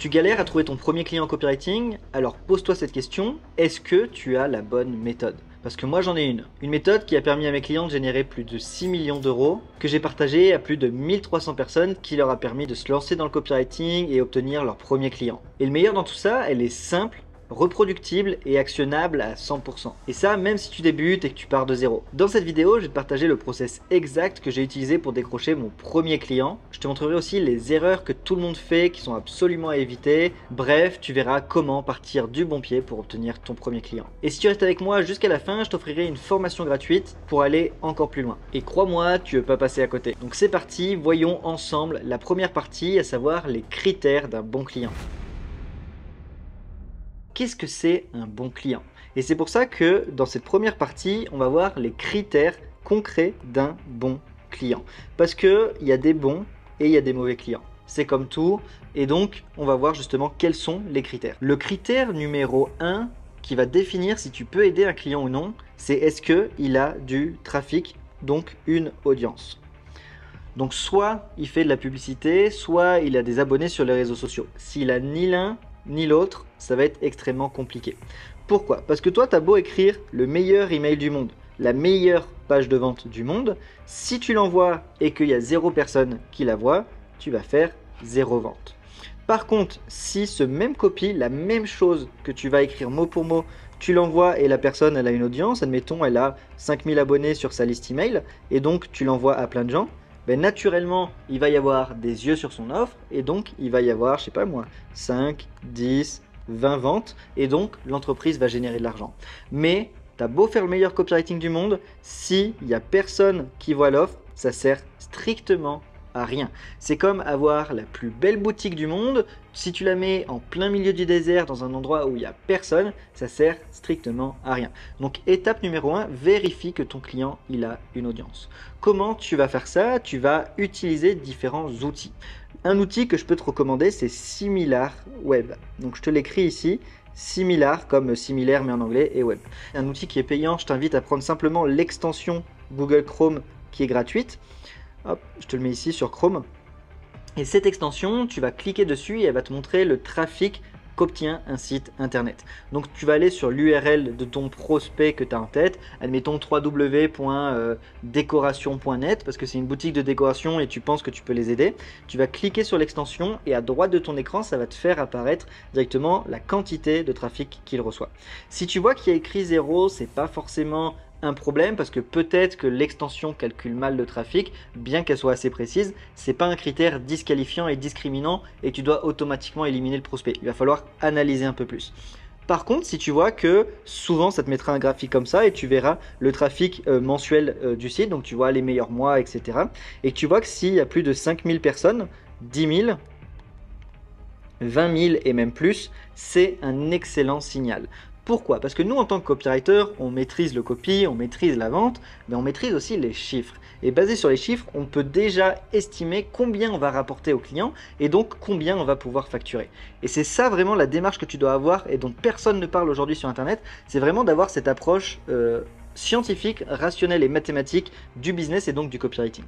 Tu galères à trouver ton premier client en copywriting, alors pose-toi cette question, est-ce que tu as la bonne méthode? Parce que moi j'en ai une méthode qui a permis à mes clients de générer plus de 6 millions d'euros, que j'ai partagé à plus de 1300 personnes, qui leur a permis de se lancer dans le copywriting et obtenir leur premier client. Et le meilleur dans tout ça, elle est simple, reproductible et actionnable à 100%. Et ça, même si tu débutes et que tu pars de zéro. Dans cette vidéo, je vais te partager le process exact que j'ai utilisé pour décrocher mon premier client. Je te montrerai aussi les erreurs que tout le monde fait qui sont absolument à éviter. Bref, tu verras comment partir du bon pied pour obtenir ton premier client. Et si tu restes avec moi jusqu'à la fin, je t'offrirai une formation gratuite pour aller encore plus loin. Et crois-moi, tu ne veux pas passer à côté. Donc c'est parti, voyons ensemble la première partie, à savoir les critères d'un bon client. Qu'est-ce que c'est un bon client? Et c'est pour ça que dans cette première partie, on va voir les critères concrets d'un bon client. Parce qu'il y a des bons et il y a des mauvais clients. C'est comme tout. Et donc, on va voir justement quels sont les critères. Le critère numéro 1 qui va définir si tu peux aider un client ou non, c'est est-ce qu'il a du trafic, donc une audience. Donc soit il fait de la publicité, soit il a des abonnés sur les réseaux sociaux. S'il a ni l'un ni l'autre, ça va être extrêmement compliqué. Pourquoi? Parce que toi, tu as beau écrire le meilleur email du monde, la meilleure page de vente du monde, si tu l'envoies et qu'il y a 0 personne qui la voit, tu vas faire 0 vente. Par contre, si ce même copie, la même chose que tu vas écrire mot pour mot, tu l'envoies et la personne elle a une audience, admettons elle a 5000 abonnés sur sa liste email, et donc tu l'envoies à plein de gens, ben naturellement, il va y avoir des yeux sur son offre et donc il va y avoir, je sais pas moi, 5, 10, 20 ventes et donc l'entreprise va générer de l'argent. Mais tu as beau faire le meilleur copywriting du monde, s'il n'y a personne qui voit l'offre, ça sert strictement à rien. C'est comme avoir la plus belle boutique du monde, si tu la mets en plein milieu du désert dans un endroit où il n'y a personne, ça sert strictement à rien. Donc étape numéro 1, vérifie que ton client il a une audience. Comment tu vas faire ça? Tu vas utiliser différents outils. Un outil que je peux te recommander, c'est SimilarWeb. Donc je te l'écris ici. Similar comme similaire mais en anglais et web. Un outil qui est payant, je t'invite à prendre simplement l'extension Google Chrome qui est gratuite. Hop, je te le mets ici sur Chrome. Et cette extension, tu vas cliquer dessus et elle va te montrer le trafic qu'obtient un site internet. Donc tu vas aller sur l'URL de ton prospect que tu as en tête, admettons www.décoration.net parce que c'est une boutique de décoration et tu penses que tu peux les aider. Tu vas cliquer sur l'extension et à droite de ton écran, ça va te faire apparaître directement la quantité de trafic qu'il reçoit. Si tu vois qu'il y a écrit 0, c'est pas forcément un problème parce que peut-être que l'extension calcule mal le trafic, bien qu'elle soit assez précise, c'est pas un critère disqualifiant et discriminant et tu dois automatiquement éliminer le prospect. Il va falloir analyser un peu plus. Par contre, si tu vois que souvent ça te mettra un graphique comme ça et tu verras le trafic mensuel du site, donc tu vois les meilleurs mois, etc. Et tu vois que s'il y a plus de 5000 personnes, 10 000, 20 000 et même plus, c'est un excellent signal. Pourquoi? Parce que nous, en tant que copywriter, on maîtrise le copy, on maîtrise la vente, mais on maîtrise aussi les chiffres. Et basé sur les chiffres, on peut déjà estimer combien on va rapporter au client et donc combien on va pouvoir facturer. Et c'est ça vraiment la démarche que tu dois avoir et dont personne ne parle aujourd'hui sur Internet, c'est vraiment d'avoir cette approche scientifique, rationnelle et mathématique du business et donc du copywriting.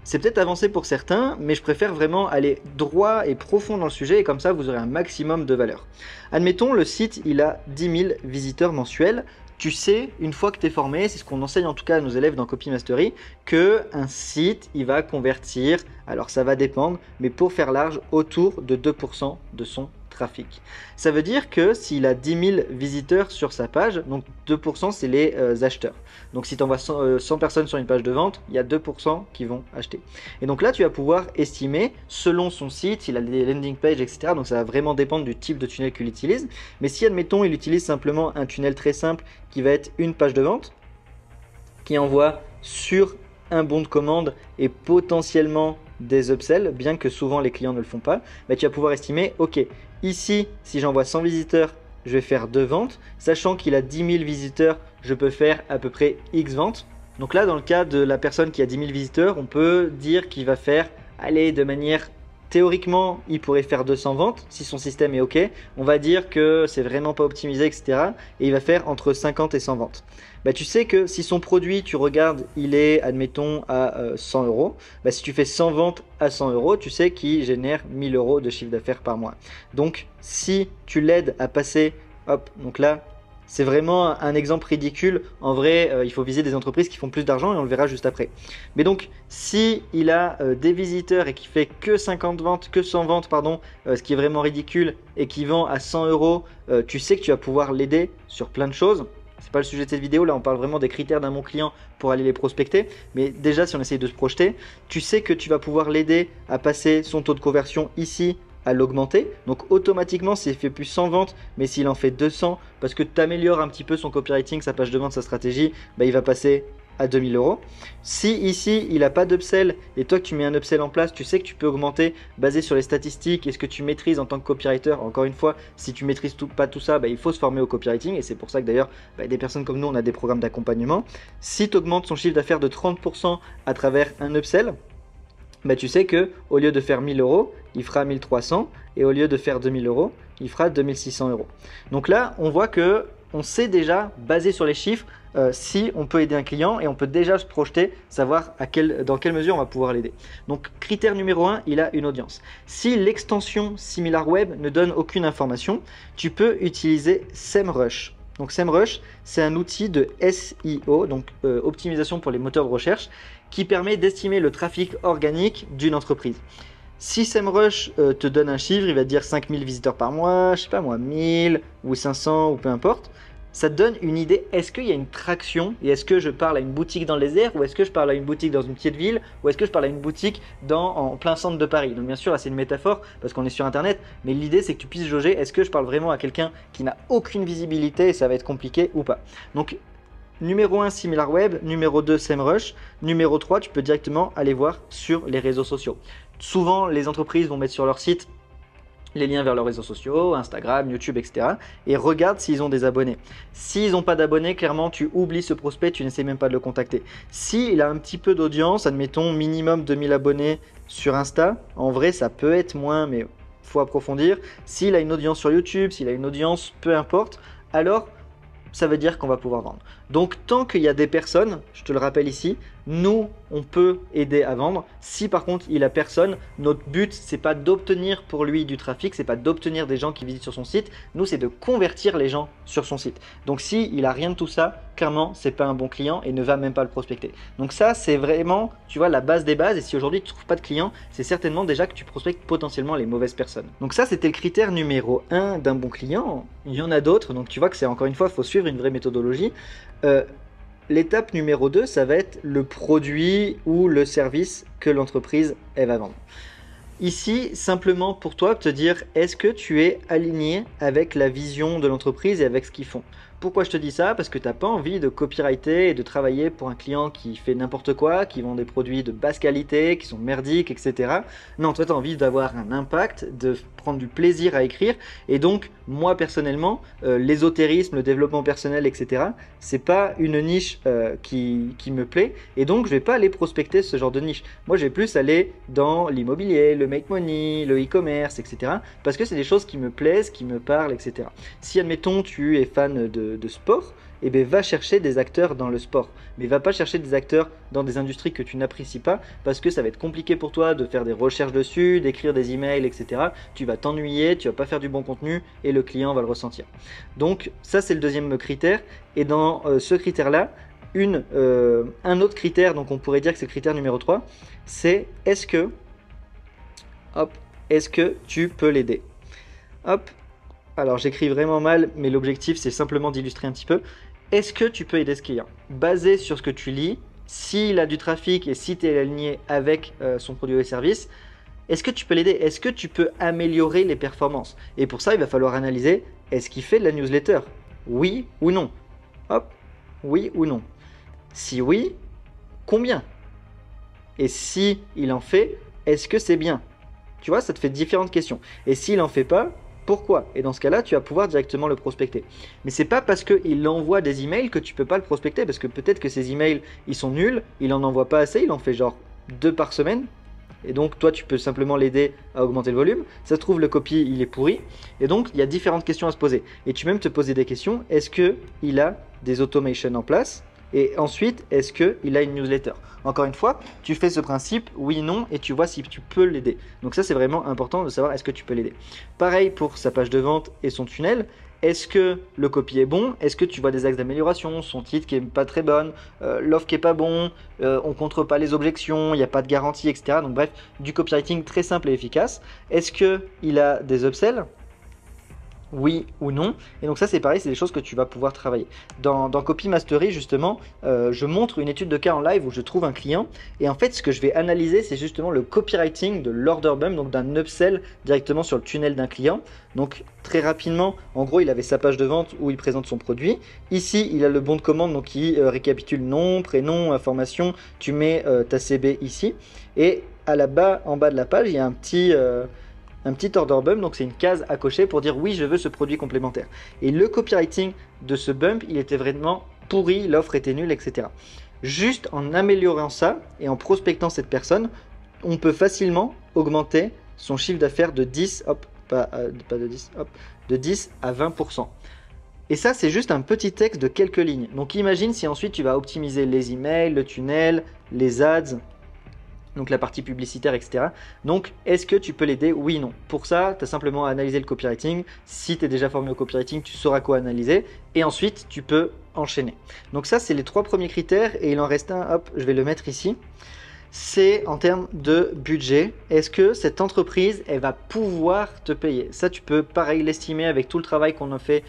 C'est peut-être avancé pour certains, mais je préfère vraiment aller droit et profond dans le sujet et comme ça vous aurez un maximum de valeur. Admettons le site il a 10 000 visiteurs mensuels. Tu sais, une fois que tu es formé, c'est ce qu'on enseigne en tout cas à nos élèves dans Copy Mastery, qu'un site il va convertir, alors ça va dépendre, mais pour faire large, autour de 2% de son trafic. Ça veut dire que s'il a 10 000 visiteurs sur sa page, donc 2% c'est les acheteurs. Donc si tu envoies 100 personnes sur une page de vente, il y a 2% qui vont acheter. Et donc là tu vas pouvoir estimer selon son site, il a des landing pages, etc. Donc ça va vraiment dépendre du type de tunnel qu'il utilise. Mais si admettons il utilise simplement un tunnel très simple qui va être une page de vente, qui envoie sur un bon de commande et potentiellement des upsells, bien que souvent les clients ne le font pas, mais tu vas pouvoir estimer, ok, ici, si j'envoie 100 visiteurs, je vais faire 2 ventes, sachant qu'il a 10 000 visiteurs, je peux faire à peu près X ventes. Donc là, dans le cas de la personne qui a 10 000 visiteurs, on peut dire qu'il va faire, allez, de manière théoriquement, il pourrait faire 200 ventes si son système est OK. On va dire que c'est vraiment pas optimisé, etc. Et il va faire entre 50 et 100 ventes. Bah, tu sais que si son produit, tu regardes, il est, admettons, à 100 euros. Bah, si tu fais 100 ventes à 100 euros, tu sais qu'il génère 1000 euros de chiffre d'affaires par mois. Donc, si tu l'aides à passer, hop, donc là, c'est vraiment un exemple ridicule. En vrai, il faut viser des entreprises qui font plus d'argent et on le verra juste après. Mais donc, si il a des visiteurs et qui fait que 50 ventes, que 100 ventes, pardon, ce qui est vraiment ridicule, et qui vend à 100 euros, tu sais que tu vas pouvoir l'aider sur plein de choses. C'est pas le sujet de cette vidéo, là on parle vraiment des critères d'un bon client pour aller les prospecter. Mais déjà, si on essaye de se projeter, tu sais que tu vas pouvoir l'aider à passer son taux de conversion ici, à l'augmenter. Donc automatiquement, s'il fait plus 100 ventes, mais s'il en fait 200, parce que tu améliores un petit peu son copywriting, sa page de vente, sa stratégie, bah, il va passer à 2000 euros. Si ici, il n'a pas d'upsell et toi que tu mets un upsell en place, tu sais que tu peux augmenter basé sur les statistiques et ce que tu maîtrises en tant que copywriter. Encore une fois, si tu maîtrises pas tout ça, bah, il faut se former au copywriting et c'est pour ça que d'ailleurs, bah, des personnes comme nous, on a des programmes d'accompagnement. Si tu augmentes son chiffre d'affaires de 30% à travers un upsell, bah, tu sais que au lieu de faire 1000 euros, il fera 1300 et au lieu de faire 2000 euros, il fera 2600 euros. Donc là, on voit que on sait déjà, basé sur les chiffres, si on peut aider un client et on peut déjà se projeter, savoir dans quelle mesure on va pouvoir l'aider. Donc critère numéro 1, il a une audience. Si l'extension SimilarWeb ne donne aucune information, tu peux utiliser SEMrush. Donc SEMrush, c'est un outil de SEO, donc optimisation pour les moteurs de recherche, qui permet d'estimer le trafic organique d'une entreprise. Si SEMrush te donne un chiffre, il va te dire 5000 visiteurs par mois, je sais pas moi, 1000 ou 500 ou peu importe, ça te donne une idée, est-ce qu'il y a une traction et est-ce que je parle à une boutique dans les airs ou est-ce que je parle à une boutique dans une petite ville ou est-ce que je parle à une boutique en plein centre de Paris. Donc bien sûr, là c'est une métaphore parce qu'on est sur internet, mais l'idée c'est que tu puisses jauger, est-ce que je parle vraiment à quelqu'un qui n'a aucune visibilité et ça va être compliqué ou pas. Donc numéro 1, SimilarWeb, numéro 2, SEMrush, numéro 3, tu peux directement aller voir sur les réseaux sociaux. Souvent, les entreprises vont mettre sur leur site les liens vers leurs réseaux sociaux, Instagram, YouTube, etc. Et regarde s'ils ont des abonnés. S'ils n'ont pas d'abonnés, clairement, tu oublies ce prospect, tu n'essaies même pas de le contacter. S'il a un petit peu d'audience, admettons minimum 2000 abonnés sur Insta, en vrai, ça peut être moins, mais il faut approfondir. S'il a une audience sur YouTube, s'il a une audience, peu importe, alors ça veut dire qu'on va pouvoir vendre. Donc tant qu'il y a des personnes, je te le rappelle ici, nous on peut aider à vendre. Si par contre il a personne, notre but c'est pas d'obtenir pour lui du trafic, c'est pas d'obtenir des gens qui visitent sur son site, nous c'est de convertir les gens sur son site. Donc si il a rien de tout ça, clairement c'est pas un bon client et ne va même pas le prospecter. Donc ça c'est vraiment, tu vois, la base des bases, et si aujourd'hui tu trouves pas de clients, c'est certainement déjà que tu prospectes potentiellement les mauvaises personnes. Donc ça c'était le critère numéro 1 d'un bon client. Il y en a d'autres, donc tu vois que c'est encore une fois, il faut suivre une vraie méthodologie. L'étape numéro 2, ça va être le produit ou le service que l'entreprise va vendre. Ici, simplement pour toi, te dire, est-ce que tu es aligné avec la vision de l'entreprise et avec ce qu'ils font? Pourquoi je te dis ça? Parce que tu n'as pas envie de copywriter et de travailler pour un client qui fait n'importe quoi, qui vend des produits de basse qualité, qui sont merdiques, etc. Non, toi, tu as envie d'avoir un impact, de prendre du plaisir à écrire. Et donc, moi, personnellement, l'ésotérisme, le développement personnel, etc., c'est pas une niche qui me plaît. Et donc, je vais pas aller prospecter ce genre de niche. Moi, je vais plus aller dans l'immobilier, le make money, le e-commerce, etc. Parce que c'est des choses qui me plaisent, qui me parlent, etc. Si, admettons, tu es fan de sport, eh bien, va chercher des acteurs dans le sport. Mais va pas chercher des acteurs dans des industries que tu n'apprécies pas, parce que ça va être compliqué pour toi de faire des recherches dessus, d'écrire des emails, etc. Tu vas t'ennuyer, tu vas pas faire du bon contenu et le client va le ressentir. Donc ça c'est le deuxième critère. Et dans ce critère-là, un autre critère, donc on pourrait dire que c'est le critère numéro 3, c'est est-ce que tu peux l'aider? Hop. Alors j'écris vraiment mal, mais l'objectif c'est simplement d'illustrer un petit peu. Est-ce que tu peux aider ce client? Basé sur ce que tu lis, s'il a du trafic et si tu es aligné avec son produit ou service, est-ce que tu peux l'aider? Est-ce que tu peux améliorer les performances? Et pour ça, il va falloir analyser, est-ce qu'il fait de la newsletter? Oui ou non? Hop, oui ou non? Si oui, combien? Et si il en fait, est-ce que c'est bien? Tu vois, ça te fait différentes questions. Et s'il n'en fait pas, pourquoi? Et dans ce cas-là, tu vas pouvoir directement le prospecter. Mais c'est pas parce qu'il envoie des emails que tu peux pas le prospecter, parce que peut-être que ces emails, ils sont nuls, il en envoie pas assez, il en fait genre 2 par semaine. et donc toi tu peux simplement l'aider à augmenter le volume. Ça se trouve le copy il est pourri, et donc il y a différentes questions à se poser. Et tu peux même te poser des questions, est-ce qu'il a des automations en place? Et ensuite, est-ce qu'il a une newsletter? Encore une fois, tu fais ce principe, oui, non, et tu vois si tu peux l'aider. Donc ça, c'est vraiment important de savoir est-ce que tu peux l'aider. Pareil pour sa page de vente et son tunnel. Est-ce que le copy est bon? Est-ce que tu vois des axes d'amélioration? Son titre qui est pas très bonne, l'offre qui est pas bon, on contre pas les objections, il n'y a pas de garantie, etc. Donc bref, du copywriting très simple et efficace. Est-ce qu'il a des upsells? Oui ou non. Et donc ça c'est pareil, c'est des choses que tu vas pouvoir travailler. Dans Copy Mastery justement, je montre une étude de cas en live où je trouve un client et en fait ce que je vais analyser c'est justement le copywriting de l'order bump, donc d'un upsell directement sur le tunnel d'un client. Donc très rapidement, en gros il avait sa page de vente où il présente son produit. Ici il a le bon de commande donc qui récapitule nom, prénom, information, tu mets ta CB ici et en bas de la page il y a un petit order bump, donc c'est une case à cocher pour dire oui je veux ce produit complémentaire. Et le copywriting de ce bump, il était vraiment pourri, l'offre était nulle, etc. Juste en améliorant ça et en prospectant cette personne, on peut facilement augmenter son chiffre d'affaires de 10, de 10 à 20%. Et ça, c'est juste un petit texte de quelques lignes. Donc imagine si ensuite tu vas optimiser les emails, le tunnel, les ads, donc la partie publicitaire, etc. Donc, est-ce que tu peux l'aider? Oui, non. Pour ça, tu as simplement à analyser le copywriting. Si tu es déjà formé au copywriting, tu sauras quoi analyser. Et ensuite, tu peux enchaîner. Donc ça, c'est les 3 premiers critères. Et il en reste un, hop, je vais le mettre ici. C'est en termes de budget. Est-ce que cette entreprise, elle va pouvoir te payer? Ça, tu peux pareil l'estimer avec tout le travail qu'on a fait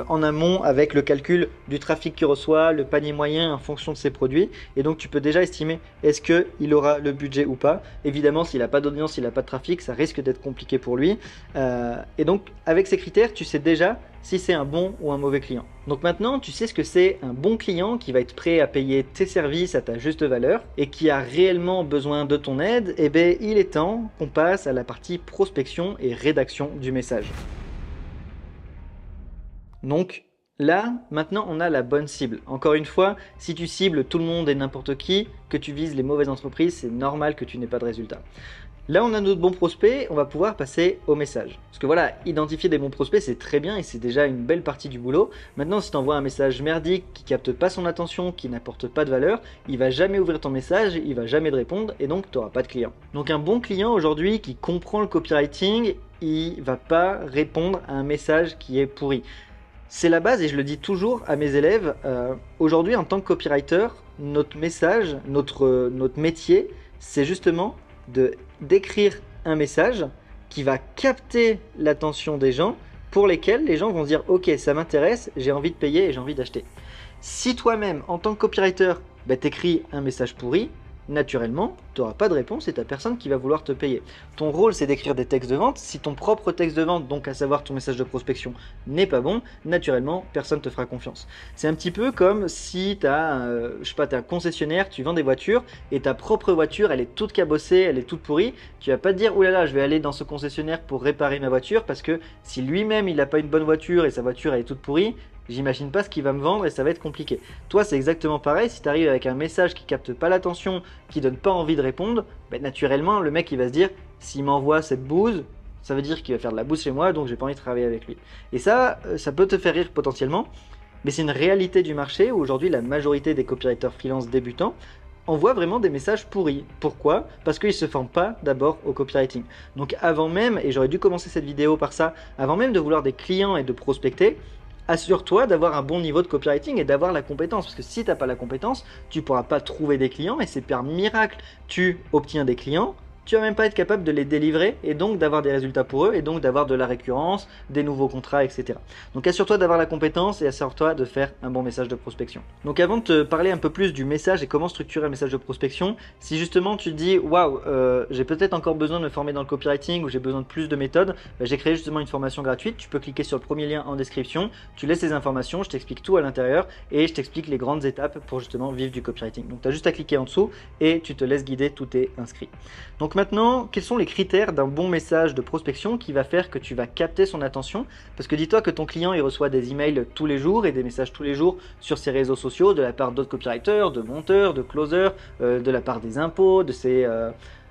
en amont, avec le calcul du trafic qu'il reçoit, le panier moyen en fonction de ses produits. Et donc, tu peux déjà estimer est-ce qu'il aura le budget ou pas. Évidemment, s'il n'a pas d'audience, s'il n'a pas de trafic, ça risque d'être compliqué pour lui. Et donc, avec ces critères, tu sais déjà si c'est un bon ou un mauvais client. Donc maintenant, tu sais ce que c'est un bon client qui va être prêt à payer tes services à ta juste valeur et qui a réellement besoin de ton aide. Eh bien, il est temps qu'on passe à la partie prospection et rédaction du message. Donc là, maintenant, on a la bonne cible. Encore une fois, si tu cibles tout le monde et n'importe qui, que tu vises les mauvaises entreprises, c'est normal que tu n'aies pas de résultat. Là, on a notre bon prospect, on va pouvoir passer au message. Parce que voilà, identifier des bons prospects, c'est très bien et c'est déjà une belle partie du boulot. Maintenant, si tu envoies un message merdique qui capte pas son attention, qui n'apporte pas de valeur, il va jamais ouvrir ton message, il va jamais te répondre et donc tu n'auras pas de client. Donc un bon client aujourd'hui qui comprend le copywriting, il va pas répondre à un message qui est pourri. C'est la base et je le dis toujours à mes élèves. Aujourd'hui, en tant que copywriter, notre message, notre métier, c'est justement d'écrire un message qui va capter l'attention des gens, pour lesquels les gens vont se dire ok, ça m'intéresse, j'ai envie de payer et j'ai envie d'acheter. Si toi-même en tant que copywriter t'écris un message pourri, naturellement tu n'auras pas de réponse et tu n'as personne qui va vouloir te payer. Ton rôle c'est d'écrire des textes de vente. Si ton propre texte de vente, donc à savoir ton message de prospection, n'est pas bon, naturellement personne ne te fera confiance. C'est un petit peu comme si tu as un concessionnaire, tu vends des voitures et ta propre voiture elle est toute cabossée, elle est toute pourrie. Tu vas pas te dire oulala, je vais aller dans ce concessionnaire pour réparer ma voiture, parce que si lui-même il n'a pas une bonne voiture et sa voiture elle est toute pourrie, j'imagine pas ce qu'il va me vendre et ça va être compliqué. Toi, c'est exactement pareil. Si tu arrives avec un message qui capte pas l'attention, qui donne pas envie de répondre, naturellement, le mec il va se dire s'il m'envoie cette bouse, ça veut dire qu'il va faire de la bouse chez moi, donc j'ai pas envie de travailler avec lui. Et ça peut te faire rire potentiellement, mais c'est une réalité du marché où aujourd'hui la majorité des copywriters freelance débutants envoient vraiment des messages pourris. Pourquoi? Parce qu'ils ne se forment pas d'abord au copywriting. Donc avant même, et j'aurais dû commencer cette vidéo par ça, avant même de vouloir des clients et de prospecter, assure-toi d'avoir un bon niveau de copywriting et d'avoir la compétence. Parce que si tu n'as pas la compétence, tu ne pourras pas trouver des clients et c'est par miracle. Tu obtiens des clients, tu vas même pas être capable de les délivrer et donc d'avoir des résultats pour eux et donc d'avoir de la récurrence, des nouveaux contrats, etc. Donc assure-toi d'avoir la compétence et assure-toi de faire un bon message de prospection. Donc avant de te parler un peu plus du message et comment structurer un message de prospection, si justement tu te dis waouh, j'ai peut-être encore besoin de me former dans le copywriting ou j'ai besoin de plus de méthodes, j'ai créé justement une formation gratuite. Tu peux cliquer sur le premier lien en description, tu laisses les informations, je t'explique tout à l'intérieur et je t'explique les grandes étapes pour justement vivre du copywriting. Donc tu as juste à cliquer en dessous et tu te laisses guider, tout est inscrit. Donc maintenant, quels sont les critères d'un bon message de prospection qui va faire que tu vas capter son attention? Parce que dis-toi que ton client il reçoit des emails tous les jours et des messages tous les jours sur ses réseaux sociaux de la part d'autres copywriters, de monteurs, de closers, de la part des impôts, de ses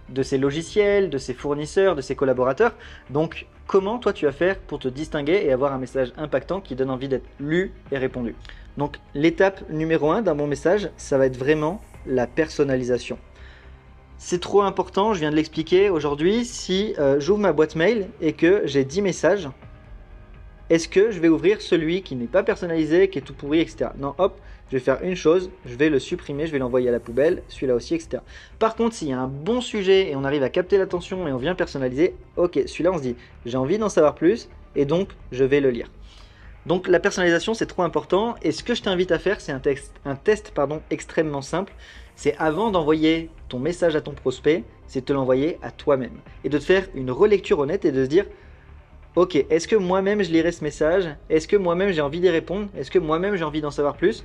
de ses logiciels, de ses fournisseurs, de ses collaborateurs. Donc, comment toi tu vas faire pour te distinguer et avoir un message impactant qui donne envie d'être lu et répondu? Donc, l'étape numéro 1 d'un bon message, ça va être vraiment la personnalisation. C'est trop important, je viens de l'expliquer aujourd'hui. Si j'ouvre ma boîte mail et que j'ai 10 messages, est-ce que je vais ouvrir celui qui n'est pas personnalisé, qui est tout pourri, etc. Non, hop, je vais faire une chose, je vais le supprimer, je vais l'envoyer à la poubelle, celui-là aussi, etc. Par contre, s'il y a un bon sujet et on arrive à capter l'attention et on vient personnaliser, ok, celui-là on se dit, j'ai envie d'en savoir plus et donc je vais le lire. Donc la personnalisation c'est trop important et ce que je t'invite à faire c'est un test extrêmement simple. C'est avant d'envoyer ton message à ton prospect, c'est de te l'envoyer à toi-même et de te faire une relecture honnête et de se dire ok, est-ce que moi-même je lirai ce message? Est-ce que moi-même j'ai envie d'y répondre? Est-ce que moi-même j'ai envie d'en savoir plus?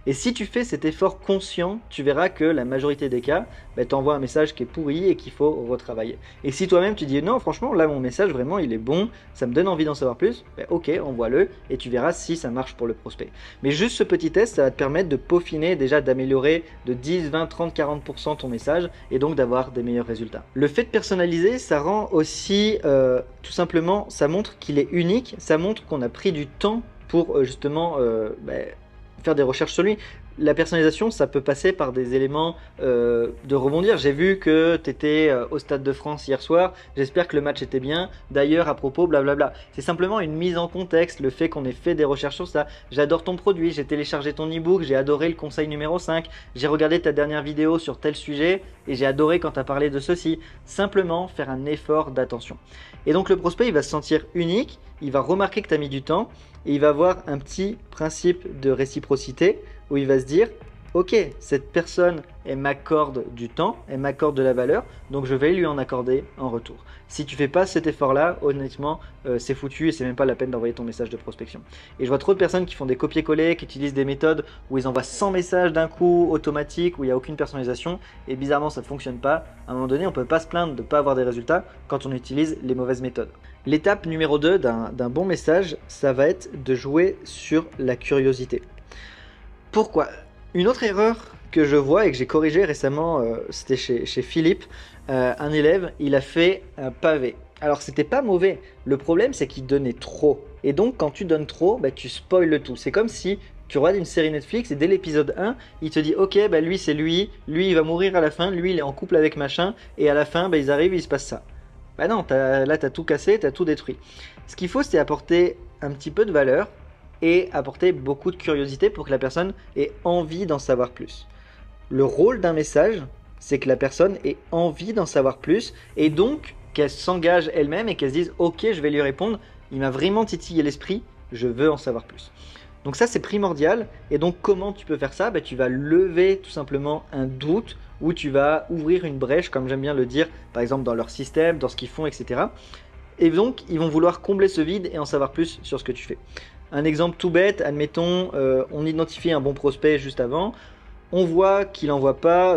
Et si tu fais cet effort conscient, tu verras que la majorité des cas, t'envoies un message qui est pourri et qu'il faut retravailler. Et si toi-même tu dis non, franchement, là mon message vraiment il est bon, ça me donne envie d'en savoir plus, ok, envoie-le et tu verras si ça marche pour le prospect. Mais juste ce petit test, ça va te permettre de peaufiner, déjà d'améliorer de 10, 20, 30, 40% ton message et donc d'avoir des meilleurs résultats. Le fait de personnaliser, ça rend aussi, tout simplement, ça montre qu'il est unique, ça montre qu'on a pris du temps pour justement faire des recherches sur lui. La personnalisation, ça peut passer par des éléments de rebondir. J'ai vu que tu étais au Stade de France hier soir, j'espère que le match était bien. D'ailleurs, à propos, blablabla. C'est simplement une mise en contexte, le fait qu'on ait fait des recherches sur ça. J'adore ton produit, j'ai téléchargé ton e-book, j'ai adoré le conseil numéro 5, j'ai regardé ta dernière vidéo sur tel sujet et j'ai adoré quand tu as parlé de ceci. Simplement faire un effort d'attention. Et donc le prospect, il va se sentir unique, il va remarquer que tu as mis du temps et il va avoir un petit principe de réciprocité où il va se dire ok, cette personne, elle m'accorde du temps, elle m'accorde de la valeur, donc je vais lui en accorder en retour. Si tu fais pas cet effort-là, honnêtement, c'est foutu et c'est même pas la peine d'envoyer ton message de prospection. Et je vois trop de personnes qui font des copier-coller, qui utilisent des méthodes où ils envoient 100 messages d'un coup, automatique, où il n'y a aucune personnalisation, et bizarrement ça ne fonctionne pas. À un moment donné, on ne peut pas se plaindre de ne pas avoir des résultats quand on utilise les mauvaises méthodes. L'étape numéro 2 d'un bon message, ça va être de jouer sur la curiosité. Pourquoi? Une autre erreur que je vois et que j'ai corrigé récemment, c'était chez Philippe, un élève, il a fait un pavé. Alors c'était pas mauvais, le problème c'est qu'il donnait trop. Et donc quand tu donnes trop, tu spoil le tout. C'est comme si tu regardes une série Netflix et dès l'épisode 1, il te dit ok, lui c'est lui il va mourir à la fin, lui il est en couple avec machin, et à la fin ils arrivent et il se passe ça. Bah non, là t'as tout cassé, t'as tout détruit. Ce qu'il faut c'est apporter un petit peu de valeur, et apporter beaucoup de curiosité pour que la personne ait envie d'en savoir plus. Le rôle d'un message, c'est que la personne ait envie d'en savoir plus et donc qu'elle s'engage elle-même et qu'elle se dise ok, je vais lui répondre, il m'a vraiment titillé l'esprit, je veux en savoir plus. Donc ça c'est primordial. Et donc comment tu peux faire ça? Tu vas lever tout simplement un doute ou tu vas ouvrir une brèche, comme j'aime bien le dire, par exemple dans leur système, dans ce qu'ils font, etc. Et donc ils vont vouloir combler ce vide et en savoir plus sur ce que tu fais. Un exemple tout bête, admettons, on identifie un bon prospect juste avant, on voit qu'il n'envoie pas,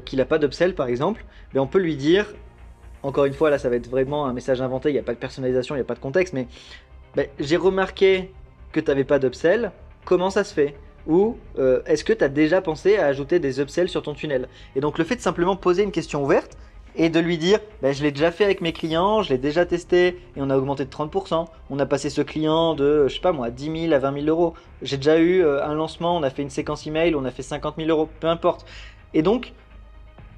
qu'il n'a pas d'upsell par exemple, on peut lui dire, encore une fois là ça va être vraiment un message inventé, il n'y a pas de personnalisation, il n'y a pas de contexte, mais j'ai remarqué que tu n'avais pas d'upsell, comment ça se fait? Ou est-ce que tu as déjà pensé à ajouter des upsells sur ton tunnel? Et donc le fait de simplement poser une question ouverte, et de lui dire je l'ai déjà fait avec mes clients, je l'ai déjà testé et on a augmenté de 30%. On a passé ce client de, je sais pas moi, 10 000 à 20 000 euros. J'ai déjà eu un lancement, on a fait une séquence email, on a fait 50 000 euros, peu importe. Et donc,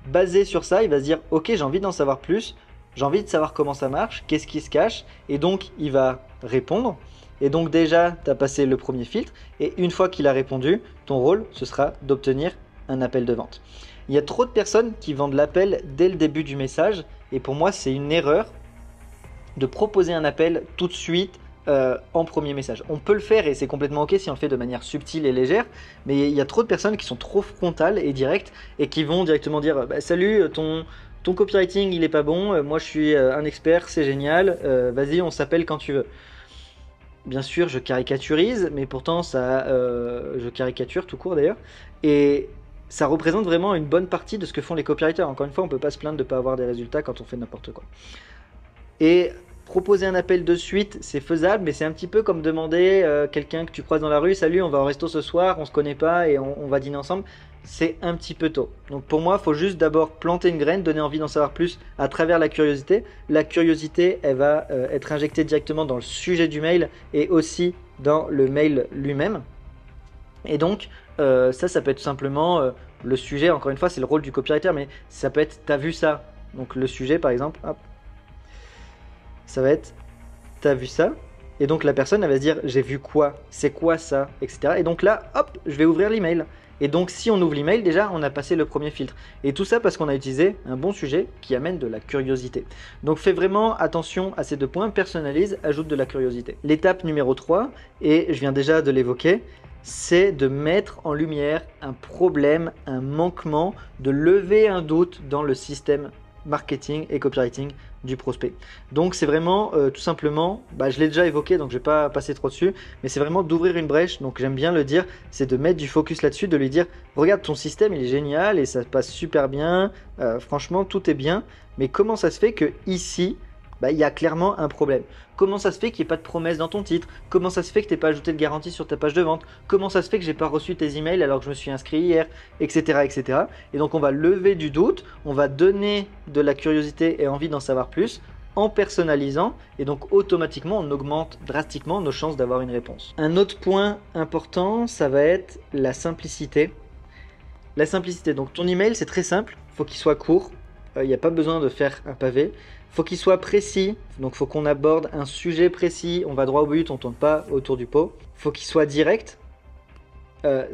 basé sur ça, il va se dire ok, j'ai envie d'en savoir plus, j'ai envie de savoir comment ça marche, qu'est-ce qui se cache. Et donc, il va répondre. Et donc déjà, tu as passé le premier filtre. Et une fois qu'il a répondu, ton rôle, ce sera d'obtenir un appel de vente. Il y a trop de personnes qui vendent l'appel dès le début du message et pour moi c'est une erreur de proposer un appel tout de suite en premier message. On peut le faire et c'est complètement ok si on le fait de manière subtile et légère, mais il y a trop de personnes qui sont trop frontales et directes et qui vont directement dire salut, ton copywriting il est pas bon, moi je suis un expert, c'est génial, vas-y on s'appelle quand tu veux. Bien sûr je caricaturise, mais pourtant ça, je caricature tout court d'ailleurs, et ça représente vraiment une bonne partie de ce que font les copywriters. Encore une fois, on ne peut pas se plaindre de ne pas avoir des résultats quand on fait n'importe quoi. Et proposer un appel de suite, c'est faisable, mais c'est un petit peu comme demander quelqu'un que tu croises dans la rue, salut, on va au resto ce soir, on se connaît pas et on va dîner ensemble. c'est un petit peu tôt. Donc pour moi, il faut juste d'abord planter une graine, donner envie d'en savoir plus à travers la curiosité. La curiosité, elle va être injectée directement dans le sujet du mail et aussi dans le mail lui-même. Et donc, ça peut être tout simplement le sujet. Encore une fois, c'est le rôle du copywriter, mais ça peut être t'as vu ça. Donc le sujet, par exemple, hop, ça va être t'as vu ça. Et donc la personne, elle va se dire j'ai vu quoi, c'est quoi ça, etc. Et donc là, hop, je vais ouvrir l'email. Et donc si on ouvre l'email, déjà on a passé le premier filtre. Et tout ça parce qu'on a utilisé un bon sujet qui amène de la curiosité. Donc fais vraiment attention à ces deux points, personnalise, ajoute de la curiosité. L'étape numéro 3, et je viens déjà de l'évoquer, c'est de mettre en lumière un problème, un manquement, de lever un doute dans le système marketing et copywriting du prospect. Donc c'est vraiment tout simplement, je l'ai déjà évoqué donc je vais pas passer trop dessus, mais c'est vraiment d'ouvrir une brèche, donc j'aime bien le dire, c'est de mettre du focus là-dessus, de lui dire regarde ton système il est génial et ça passe super bien, franchement tout est bien, mais comment ça se fait que ici il y a clairement un problème. Comment ça se fait qu'il n'y ait pas de promesse dans ton titre? Comment ça se fait que tu n'aies pas ajouté de garantie sur ta page de vente? Comment ça se fait que j'ai pas reçu tes emails alors que je me suis inscrit hier? Etc. etc. Et donc on va lever du doute, on va donner de la curiosité et envie d'en savoir plus en personnalisant et donc automatiquement on augmente drastiquement nos chances d'avoir une réponse. Un autre point important, ça va être la simplicité. La simplicité, donc ton email c'est très simple, il faut qu'il soit court, il n'y a pas besoin de faire un pavé. Faut qu'il soit précis, donc faut qu'on aborde un sujet précis, on va droit au but, on tourne pas autour du pot. Faut qu'il soit direct,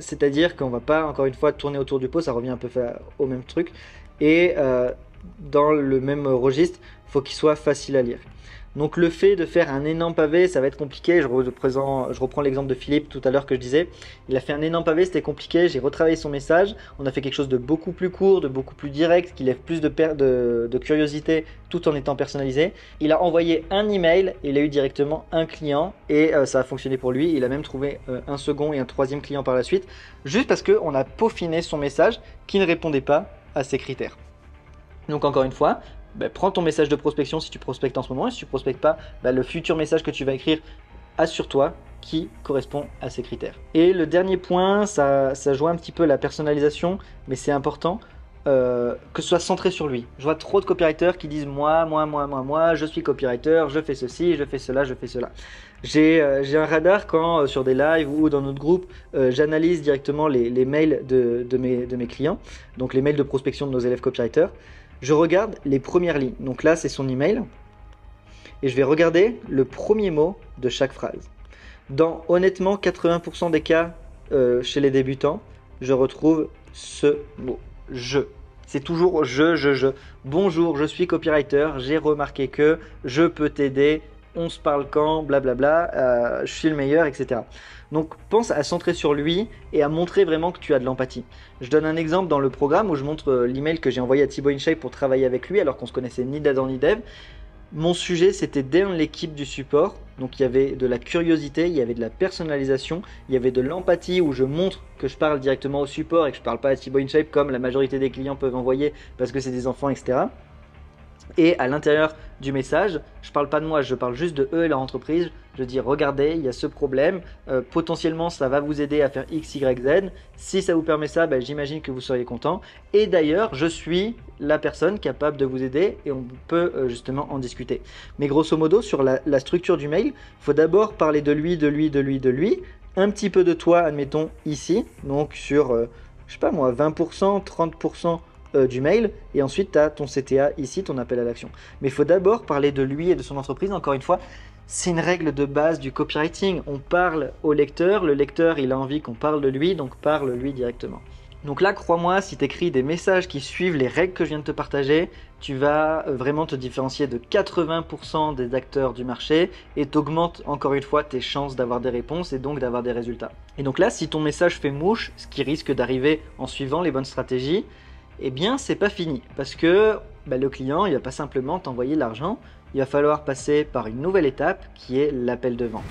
c'est-à-dire qu'on va pas encore une fois tourner autour du pot, ça revient un peu au même truc. Et dans le même registre, faut qu'il soit facile à lire. Donc le fait de faire un énorme pavé, ça va être compliqué. Je reprends l'exemple de Philippe tout à l'heure que je disais. Il a fait un énorme pavé, c'était compliqué. J'ai retravaillé son message. On a fait quelque chose de beaucoup plus court, de beaucoup plus direct, qui lève plus de curiosité tout en étant personnalisé. Il a envoyé un email, et il a eu directement un client et ça a fonctionné pour lui. Il a même trouvé un second et un troisième client par la suite, juste parce qu'on a peaufiné son message qui ne répondait pas à ces critères. Donc encore une fois, prends ton message de prospection si tu prospectes en ce moment et si tu prospectes pas, le futur message que tu vas écrire, assure-toi qui correspond à ces critères. Et le dernier point, ça joue un petit peu la personnalisation, mais c'est important que ce soit centré sur lui. Je vois trop de copywriters qui disent moi, je suis copywriter, je fais ceci, je fais cela, je fais cela. J'ai un radar quand sur des lives ou dans notre groupe, j'analyse directement les mails de mes clients, donc les mails de prospection de nos élèves copywriters. Je regarde les premières lignes. Donc là, c'est son email. Et je vais regarder le premier mot de chaque phrase. Dans honnêtement 80% des cas chez les débutants, je retrouve ce mot. Je. C'est toujours je. Bonjour, je suis copywriter. J'ai remarqué que je peux t'aider. On se parle quand, blablabla, je suis le meilleur, etc. Donc pense à centrer sur lui et à montrer vraiment que tu as de l'empathie. Je donne un exemple dans le programme où je montre l'email que j'ai envoyé à Thibaut InShape pour travailler avec lui alors qu'on se connaissait ni d'Adam ni d'Ève. Mon sujet c'était d'aider l'équipe du support, donc il y avait de la curiosité, il y avait de la personnalisation, il y avait de l'empathie où je montre que je parle directement au support et que je ne parle pas à Thibaut InShape comme la majorité des clients peuvent envoyer parce que c'est des enfants, etc. Et à l'intérieur du message, je ne parle pas de moi, je parle juste de eux et leur entreprise. Je dis regardez, il y a ce problème, potentiellement ça va vous aider à faire X, Y, Z. Si ça vous permet ça, j'imagine que vous seriez content. Et d'ailleurs, je suis la personne capable de vous aider et on peut justement en discuter. Mais grosso modo, sur la structure du mail, il faut d'abord parler de lui, un petit peu de toi, admettons ici, donc sur, je sais pas moi, 20%, 30%. Du mail et ensuite tu as ton CTA ici, ton appel à l'action. Mais il faut d'abord parler de lui et de son entreprise. Encore une fois, c'est une règle de base du copywriting. On parle au lecteur, le lecteur il a envie qu'on parle de lui, donc parle lui directement. Donc là, crois-moi, si tu écris des messages qui suivent les règles que je viens de te partager, tu vas vraiment te différencier de 80% des acteurs du marché et t'augmentes encore une fois tes chances d'avoir des réponses et donc d'avoir des résultats. Et donc là, si ton message fait mouche, ce qui risque d'arriver en suivant les bonnes stratégies, eh bien c'est pas fini parce que le client il va pas simplement t'envoyer l'argent, il va falloir passer par une nouvelle étape qui est l'appel de vente.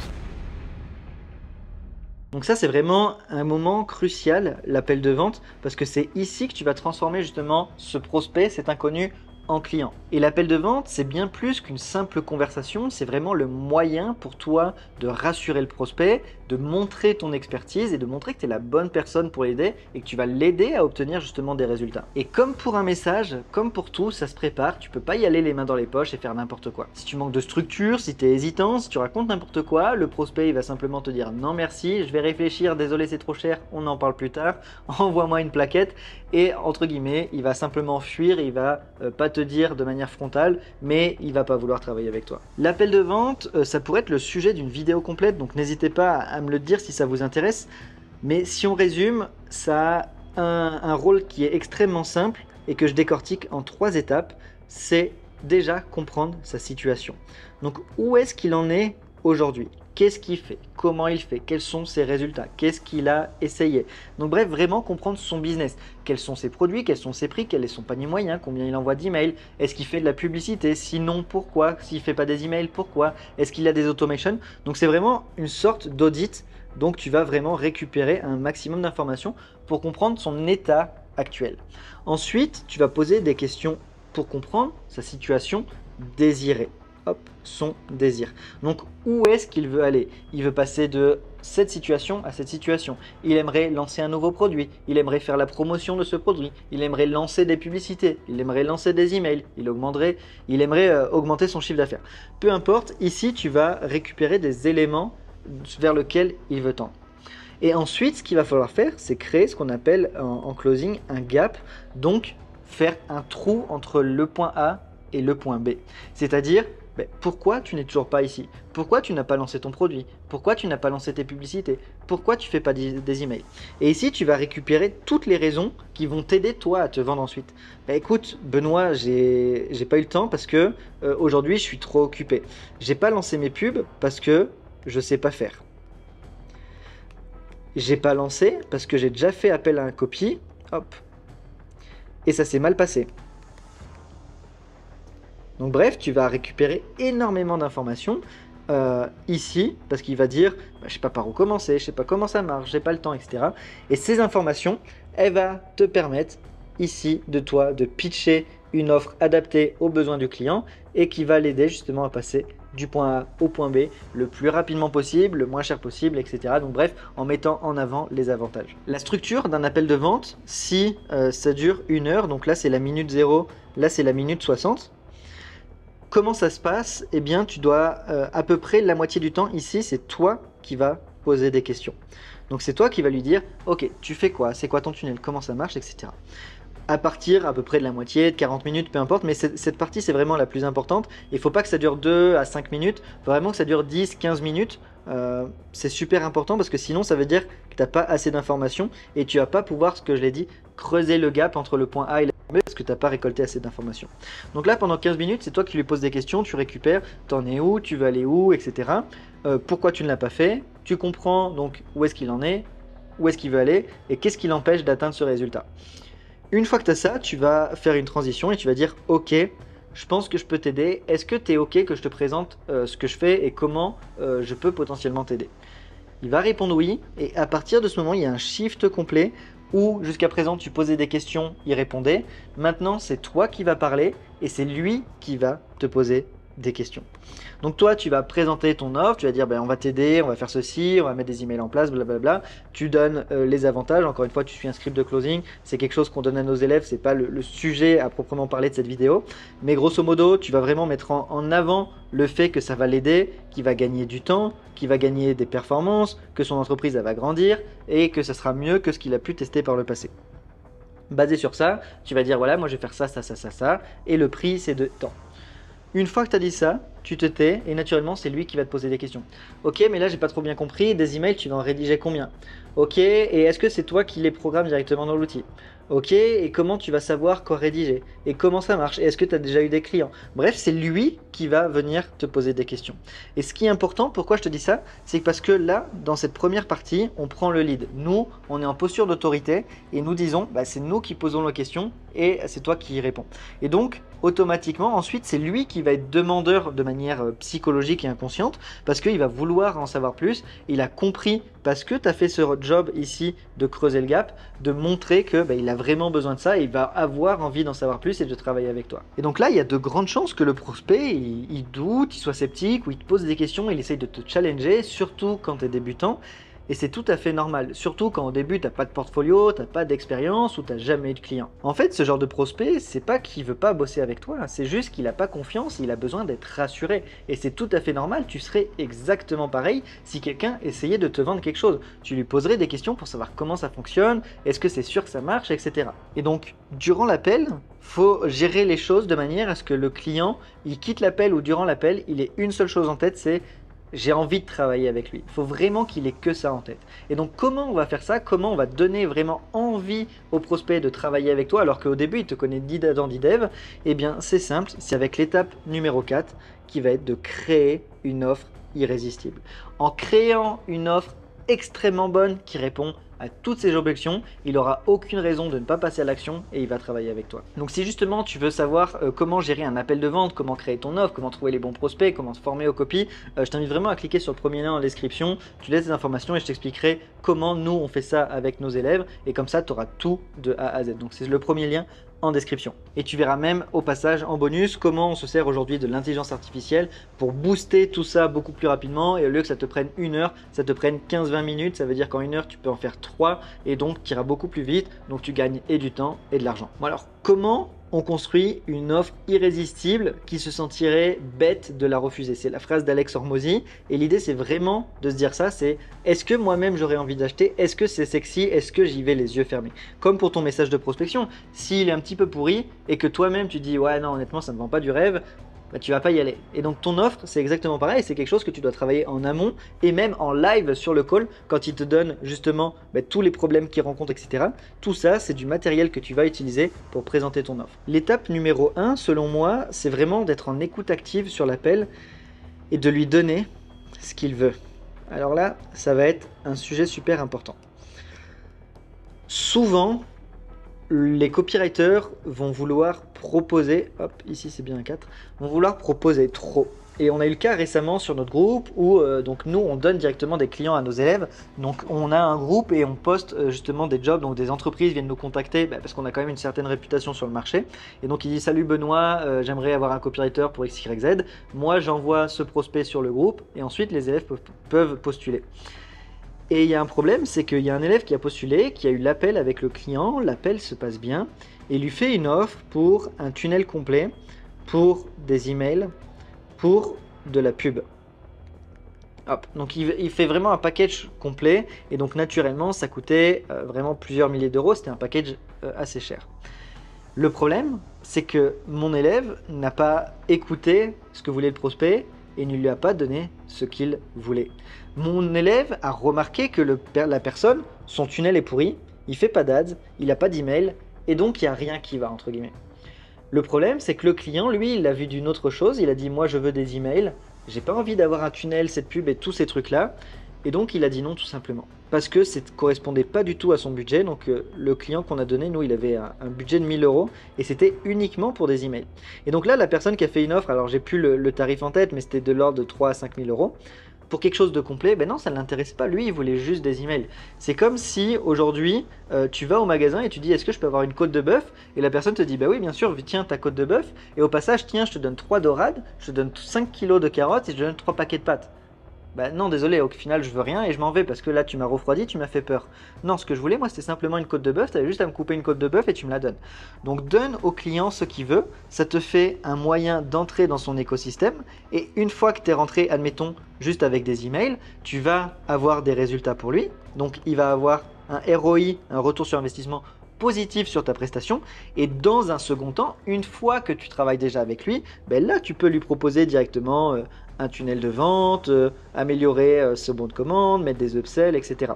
Donc ça c'est vraiment un moment crucial, l'appel de vente, parce que c'est ici que tu vas transformer justement ce prospect, cet inconnu, en client. Et l'appel de vente, c'est bien plus qu'une simple conversation, c'est vraiment le moyen pour toi de rassurer le prospect, de montrer ton expertise et de montrer que tu es la bonne personne pour l'aider et que tu vas l'aider à obtenir justement des résultats. Et comme pour un message, comme pour tout, ça se prépare, tu peux pas y aller les mains dans les poches et faire n'importe quoi. Si tu manques de structure, si tu es hésitant, si tu racontes n'importe quoi, le prospect il va simplement te dire non merci, je vais réfléchir, désolé c'est trop cher, on en parle plus tard, envoie-moi une plaquette et entre guillemets, il va simplement fuir, il va pas te dire de manière frontale, mais il va pas vouloir travailler avec toi. L'appel de vente, ça pourrait être le sujet d'une vidéo complète, donc n'hésitez pas à me le dire si ça vous intéresse. Mais si on résume, ça a un rôle qui est extrêmement simple et que je décortique en 3 étapes. C'est déjà comprendre sa situation. Donc où est-ce qu'il en est aujourd'hui? Qu'est-ce qu'il fait? Comment il fait? Quels sont ses résultats? Qu'est-ce qu'il a essayé? Donc bref, vraiment comprendre son business. Quels sont ses produits? Quels sont ses prix? Quel est son panier moyen? Combien il envoie d'emails? Est-ce qu'il fait de la publicité? Sinon, pourquoi? S'il ne fait pas des emails, pourquoi? Est-ce qu'il a des automations? Donc c'est vraiment une sorte d'audit. Donc tu vas vraiment récupérer un maximum d'informations pour comprendre son état actuel. Ensuite, tu vas poser des questions pour comprendre sa situation désirée. Hop, son désir. Donc, où est-ce qu'il veut aller? Il veut passer de cette situation à cette situation. Il aimerait lancer un nouveau produit. Il aimerait faire la promotion de ce produit. Il aimerait lancer des publicités. Il aimerait lancer des emails. Il aimerait augmenter son chiffre d'affaires. Peu importe, ici, tu vas récupérer des éléments vers lesquels il veut tendre. Et ensuite, ce qu'il va falloir faire, c'est créer ce qu'on appelle en closing un gap. Donc, faire un trou entre le point A et le point B. C'est-à-dire, pourquoi tu n'es toujours pas ici? Pourquoi tu n'as pas lancé ton produit? Pourquoi tu n'as pas lancé tes publicités? Pourquoi tu ne fais pas des emails? Et ici, tu vas récupérer toutes les raisons qui vont t'aider toi à te vendre ensuite. Écoute, Benoît, j'ai pas eu le temps parce que aujourd'hui, je suis trop occupé. J'ai pas lancé mes pubs parce que je sais pas faire. J'ai pas lancé parce que j'ai déjà fait appel à un copy. Hop. Et ça s'est mal passé. Donc bref, tu vas récupérer énormément d'informations ici, parce qu'il va dire, je sais pas par où commencer, je sais pas comment ça marche, j'ai pas le temps, etc. Et ces informations, elles vont te permettre ici de toi de pitcher une offre adaptée aux besoins du client et qui va l'aider justement à passer du point A au point B le plus rapidement possible, le moins cher possible, etc. Donc bref, en mettant en avant les avantages. La structure d'un appel de vente, si ça dure 1 heure, donc là c'est la minute 0, là c'est la minute 60. Comment ça se passe? Eh bien, tu dois à peu près la moitié du temps ici, c'est toi qui vas poser des questions. Donc c'est toi qui vas lui dire, ok, tu fais quoi? C'est quoi ton tunnel? Comment ça marche? Etc. À partir à peu près de la moitié, de 40 minutes, peu importe, mais cette partie c'est vraiment la plus importante. Il ne faut pas que ça dure 2 à 5 minutes, faut vraiment que ça dure 10, 15 minutes. C'est super important parce que sinon ça veut dire que tu n'as pas assez d'informations et tu vas pas pouvoir, ce que je l'ai dit, creuser le gap entre le point A et le point B parce que tu n'as pas récolté assez d'informations. Donc là pendant 15 minutes, c'est toi qui lui poses des questions, tu récupères, t'en es où, tu veux aller où, etc. Pourquoi tu ne l'as pas fait, tu comprends donc où est-ce qu'il en est, où est-ce qu'il veut aller et qu'est-ce qui l'empêche d'atteindre ce résultat. Une fois que tu as ça, tu vas faire une transition et tu vas dire « Ok, je pense que je peux t'aider. Est-ce que tu es OK que je te présente ce que je fais et comment je peux potentiellement t'aider ?» Il va répondre oui et à partir de ce moment, il y a un shift complet où jusqu'à présent, tu posais des questions, il répondait. Maintenant, c'est toi qui vas parler et c'est lui qui va te poser des questions. Donc toi, tu vas présenter ton offre, tu vas dire on va t'aider, on va faire ceci, on va mettre des emails en place, blablabla. Tu donnes les avantages. Encore une fois, tu suis un script de closing. C'est quelque chose qu'on donne à nos élèves. C'est pas le sujet à proprement parler de cette vidéo. Mais grosso modo, tu vas vraiment mettre en avant le fait que ça va l'aider, qu'il va gagner du temps, qu'il va gagner des performances, que son entreprise elle va grandir et que ça sera mieux que ce qu'il a pu tester par le passé. Basé sur ça, tu vas dire voilà, moi je vais faire ça, ça, ça, ça, ça, et le prix c'est de temps. Une fois que tu as dit ça, tu te tais et naturellement c'est lui qui va te poser des questions. Ok, mais là j'ai pas trop bien compris, des emails tu vas en rédiger combien? Ok, et est-ce que c'est toi qui les programmes directement dans l'outil? Ok, et comment tu vas savoir quoi rédiger? Et comment ça marche? Et est-ce que tu as déjà eu des clients? Bref, c'est lui qui va venir te poser des questions. Et ce qui est important, pourquoi je te dis ça? C'est parce que là, dans cette première partie, on prend le lead. Nous, on est en posture d'autorité et nous disons, c'est nous qui posons la question et c'est toi qui y réponds. Et donc, automatiquement, ensuite, c'est lui qui va être demandeur de manière psychologique et inconsciente parce qu'il va vouloir en savoir plus. Il a compris, parce que tu as fait ce job ici de creuser le gap, de montrer que il a vraiment besoin de ça et il va avoir envie d'en savoir plus et de travailler avec toi. Et donc là, il y a de grandes chances que le prospect, il doute, il soit sceptique ou il te pose des questions, il essaye de te challenger, surtout quand tu es débutant. Et c'est tout à fait normal, surtout quand au début t'as pas de portfolio, t'as pas d'expérience ou t'as jamais eu de client. En fait, ce genre de prospect, c'est pas qu'il veut pas bosser avec toi, c'est juste qu'il a pas confiance, il a besoin d'être rassuré. Et c'est tout à fait normal, tu serais exactement pareil si quelqu'un essayait de te vendre quelque chose. Tu lui poserais des questions pour savoir comment ça fonctionne, est-ce que c'est sûr que ça marche, etc. Et donc, durant l'appel, faut gérer les choses de manière à ce que le client, il quitte l'appel ou durant l'appel, il ait une seule chose en tête, c'est j'ai envie de travailler avec lui. Il faut vraiment qu'il ait que ça en tête. Et donc comment on va faire ça? Comment on va donner vraiment envie au prospect de travailler avec toi alors qu'au début il te connaît d'Adam d'Idev? Eh bien c'est simple, c'est avec l'étape numéro 4 qui va être de créer une offre irrésistible. En créant une offre extrêmement bonne qui répond à toutes ces objections, il n'aura aucune raison de ne pas passer à l'action et il va travailler avec toi. Donc si justement tu veux savoir comment gérer un appel de vente, comment créer ton offre, comment trouver les bons prospects, comment se former aux copies, je t'invite vraiment à cliquer sur le premier lien en description, tu laisses des informations et je t'expliquerai comment nous on fait ça avec nos élèves et comme ça tu auras tout de A à Z. Donc c'est le premier lien en description. Et tu verras même au passage en bonus comment on se sert aujourd'hui de l'intelligence artificielle pour booster tout ça beaucoup plus rapidement et au lieu que ça te prenne 1 heure, ça te prenne 15-20 minutes, ça veut dire qu'en 1 heure tu peux en faire 3 et donc tu iras beaucoup plus vite, donc tu gagnes et du temps et de l'argent. Bon alors comment on construit une offre irrésistible qui se sentirait bête de la refuser? C'est la phrase d'Alex Hormozy et l'idée c'est vraiment de se dire ça, c'est est-ce que moi-même j'aurais envie d'acheter? Est-ce que c'est sexy? Est-ce que j'y vais les yeux fermés? Comme pour ton message de prospection, s'il est un petit peu pourri et que toi-même tu dis ouais non honnêtement ça ne vend pas du rêve, tu vas pas y aller. Et donc ton offre, c'est exactement pareil, c'est quelque chose que tu dois travailler en amont et même en live sur le call quand il te donne justement tous les problèmes qu'il rencontre, etc. Tout ça, c'est du matériel que tu vas utiliser pour présenter ton offre. L'étape numéro 1, selon moi, c'est vraiment d'être en écoute active sur l'appel et de lui donner ce qu'il veut. Alors là, ça va être un sujet super important. Souvent, les copywriters vont vouloir proposer, hop, ici c'est bien un 4, vont vouloir proposer trop. Et on a eu le cas récemment sur notre groupe où donc nous on donne directement des clients à nos élèves. Donc on a un groupe et on poste justement des jobs, donc des entreprises viennent nous contacter parce qu'on a quand même une certaine réputation sur le marché. Et donc il dit salut Benoît, j'aimerais avoir un copywriter pour X, Y, Z. Moi j'envoie ce prospect sur le groupe et ensuite les élèves peuvent postuler. Et il y a un problème, c'est qu'il y a un élève qui a postulé, qui a eu l'appel avec le client, l'appel se passe bien, et il lui fait une offre pour un tunnel complet, pour des emails, pour de la pub. Hop. Donc il fait vraiment un package complet, et donc naturellement ça coûtait vraiment plusieurs milliers d'euros, c'était un package assez cher. Le problème, c'est que mon élève n'a pas écouté ce que voulait le prospect, et ne lui a pas donné ce qu'il voulait. Mon élève a remarqué que la personne, son tunnel est pourri, il fait pas d'ads, il n'a pas d'email, et donc il n'y a rien qui va, entre guillemets. Le problème, c'est que le client, lui, il l'a vu d'une autre chose, il a dit moi je veux des emails, j'ai pas envie d'avoir un tunnel, cette pub et tous ces trucs-là, et donc il a dit non tout simplement. Parce que ça ne correspondait pas du tout à son budget, donc le client qu'on a donné, nous, il avait un budget de 1000 euros, et c'était uniquement pour des emails. Et donc là, la personne qui a fait une offre, alors j'ai plus le tarif en tête, mais c'était de l'ordre de 3 à 5 000 euros, pour quelque chose de complet, ben non, ça ne l'intéresse pas, lui, il voulait juste des emails. C'est comme si, aujourd'hui, tu vas au magasin et tu dis, est-ce que je peux avoir une côte de bœuf? Et la personne te dit, bah oui, bien sûr, tiens ta côte de bœuf, et au passage, tiens, je te donne 3 dorades, je te donne 5 kilos de carottes, et je te donne 3 paquets de pâtes. Bah non, désolé, au final je veux rien et je m'en vais parce que là tu m'as refroidi, tu m'as fait peur. Non, ce que je voulais moi c'était simplement une côte de bœuf, tu avais juste à me couper une côte de bœuf et tu me la donnes. Donc donne au client ce qu'il veut, ça te fait un moyen d'entrer dans son écosystème et une fois que tu es rentré, admettons, juste avec des emails, tu vas avoir des résultats pour lui. Donc il va avoir un ROI, un retour sur investissement positif sur ta prestation et dans un second temps, une fois que tu travailles déjà avec lui, ben là tu peux lui proposer directement un tunnel de vente, améliorer ce bon de commande, mettre des upsells, etc.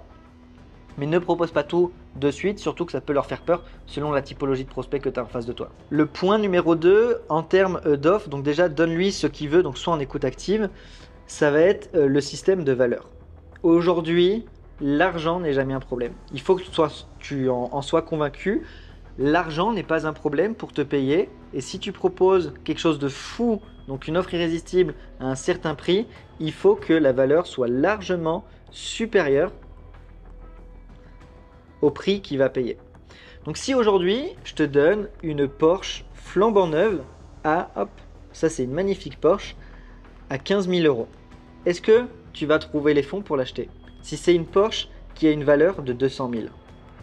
Mais ne propose pas tout de suite, surtout que ça peut leur faire peur selon la typologie de prospect que tu as en face de toi. Le point numéro 2, en termes d'offres, donc déjà donne-lui ce qu'il veut, donc soit en écoute active, ça va être le système de valeur. Aujourd'hui, l'argent n'est jamais un problème. Il faut que tu en sois convaincu. L'argent n'est pas un problème pour te payer Et si tu proposes quelque chose de fou, donc une offre irrésistible à un certain prix, il faut que la valeur soit largement supérieure au prix qu'il va payer. Donc si aujourd'hui, je te donne une Porsche flambant neuve à, hop, ça c'est une magnifique Porsche, à 15 000 euros. Est-ce que tu vas trouver les fonds pour l'acheter? Si c'est une Porsche qui a une valeur de 200 000.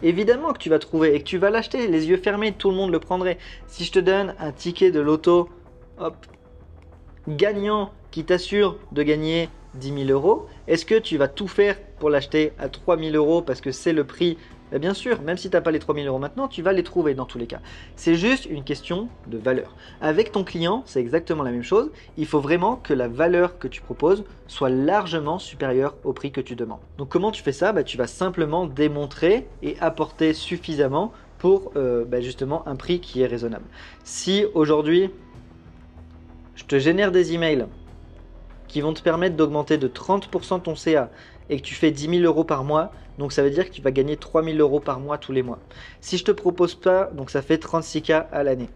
Évidemment que tu vas trouver et que tu vas l'acheter, les yeux fermés, tout le monde le prendrait. Si je te donne un ticket de loto, hop, gagnant qui t'assure de gagner 10 000 euros, est-ce que tu vas tout faire pour l'acheter à 3 000 euros parce que c'est le prix? Bien sûr, même si tu n'as pas les 3 000 euros maintenant, tu vas les trouver dans tous les cas. C'est juste une question de valeur. Avec ton client, c'est exactement la même chose. Il faut vraiment que la valeur que tu proposes soit largement supérieure au prix que tu demandes. Donc comment tu fais ça? Tu vas simplement démontrer et apporter suffisamment pour justement un prix qui est raisonnable. Si aujourd'hui, je te génère des emails qui vont te permettre d'augmenter de 30% ton CA et que tu fais 10 000 euros par mois, donc ça veut dire que tu vas gagner 3 000 euros par mois tous les mois. Si je te propose pas, donc ça fait 36K à l'année.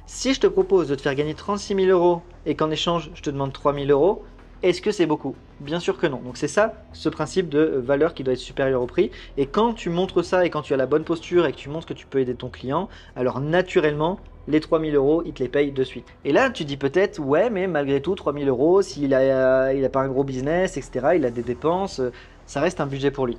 Si je te propose de te faire gagner 36 000 euros et qu'en échange je te demande 3 000 euros, est-ce que c'est beaucoup? Bien sûr que non. Donc c'est ça, ce principe de valeur qui doit être supérieur au prix. Et quand tu montres ça et quand tu as la bonne posture et que tu montres que tu peux aider ton client, alors naturellement, les 3 000 euros, il te les paye de suite. Et là, tu dis peut-être, ouais, mais malgré tout, 3 000 euros, s'il a, il a pas un gros business, etc., il a des dépenses, ça reste un budget pour lui.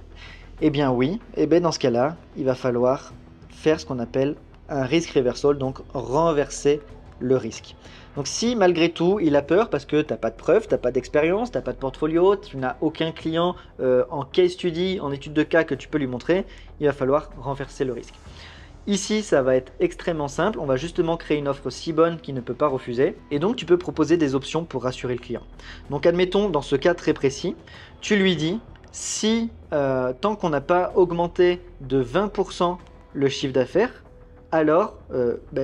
Eh bien oui, et bien dans ce cas-là, il va falloir faire ce qu'on appelle un risk reversal, donc renverser le risque. Donc si malgré tout il a peur parce que tu n'as pas de preuves, tu n'as pas d'expérience, tu n'as pas de portfolio, tu n'as aucun client en case study, en étude de cas que tu peux lui montrer, il va falloir renverser le risque. Ici, ça va être extrêmement simple. On va justement créer une offre si bonne qu'il ne peut pas refuser. Et donc, tu peux proposer des options pour rassurer le client. Donc, admettons, dans ce cas très précis, tu lui dis, si tant qu'on n'a pas augmenté de 20% le chiffre d'affaires, alors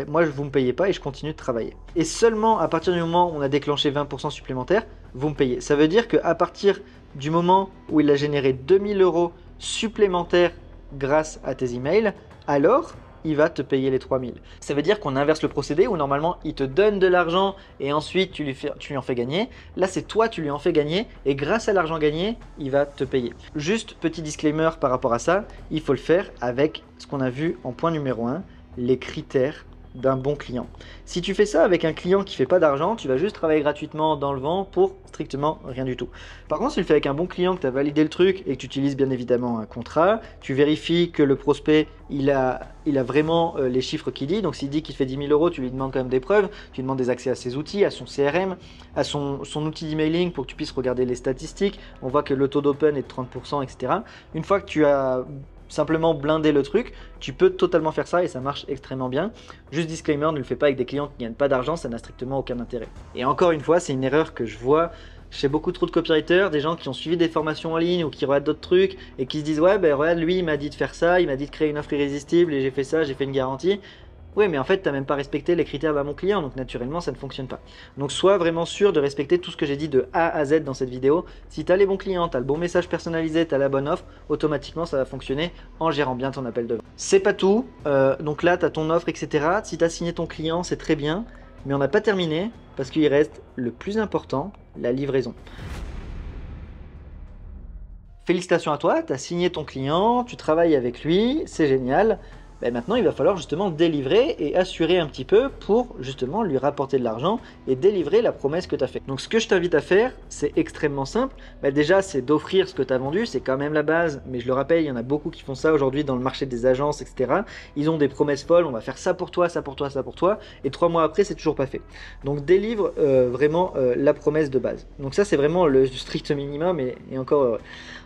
moi, vous ne me payez pas et je continue de travailler. Et seulement à partir du moment où on a déclenché 20% supplémentaires, vous me payez. Ça veut dire qu'à partir du moment où il a généré 2 000 euros supplémentaires grâce à tes emails, alors il va te payer les 3 000. Ça veut dire qu'on inverse le procédé où normalement il te donne de l'argent et ensuite tu lui en fais gagner. Là c'est toi tu lui en fais gagner et grâce à l'argent gagné il va te payer. Juste petit disclaimer par rapport à ça, il faut le faire avec ce qu'on a vu en point numéro 1, les critères d'un bon client. Si tu fais ça avec un client qui fait pas d'argent, tu vas juste travailler gratuitement dans le vent pour strictement rien du tout. Par contre, si tu le fais avec un bon client, que tu as validé le truc et que tu utilises bien évidemment un contrat, tu vérifies que le prospect il a vraiment les chiffres qu'il dit. Donc s'il dit qu'il te fait 10 000 euros, tu lui demandes quand même des preuves, tu lui demandes des accès à ses outils, à son CRM, à son outil d'emailing pour que tu puisses regarder les statistiques. On voit que le taux d'open est de 30%, etc. Une fois que tu as simplement blinder le truc, tu peux totalement faire ça et ça marche extrêmement bien. Juste disclaimer, ne le fais pas avec des clients qui ne gagnent pas d'argent, ça n'a strictement aucun intérêt. Et encore une fois, c'est une erreur que je vois chez beaucoup trop de copywriters, des gens qui ont suivi des formations en ligne ou qui regardent d'autres trucs et qui se disent ouais regarde, lui il m'a dit de faire ça, il m'a dit de créer une offre irrésistible et j'ai fait ça, j'ai fait une garantie. Oui, mais en fait, tu n'as même pas respecté les critères d'un bon client, donc naturellement, ça ne fonctionne pas. Donc, sois vraiment sûr de respecter tout ce que j'ai dit de A à Z dans cette vidéo. Si tu as les bons clients, tu as le bon message personnalisé, tu as la bonne offre, automatiquement, ça va fonctionner en gérant bien ton appel de vente. C'est pas tout. Donc là, tu as ton offre, etc. Si tu as signé ton client, c'est très bien. Mais on n'a pas terminé parce qu'il reste le plus important, la livraison. Félicitations à toi, tu as signé ton client, tu travailles avec lui, c'est génial. Maintenant, il va falloir justement délivrer et assurer un petit peu pour justement lui rapporter de l'argent et délivrer la promesse que tu as faite. Donc, ce que je t'invite à faire, c'est extrêmement simple. Déjà, c'est d'offrir ce que tu as vendu. C'est quand même la base, mais je le rappelle, il y en a beaucoup qui font ça aujourd'hui dans le marché des agences, etc. Ils ont des promesses folles. On va faire ça pour toi, ça pour toi, ça pour toi. Et 3 mois après, c'est toujours pas fait. Donc, délivre vraiment la promesse de base. Donc, ça, c'est vraiment le strict minimum et encore.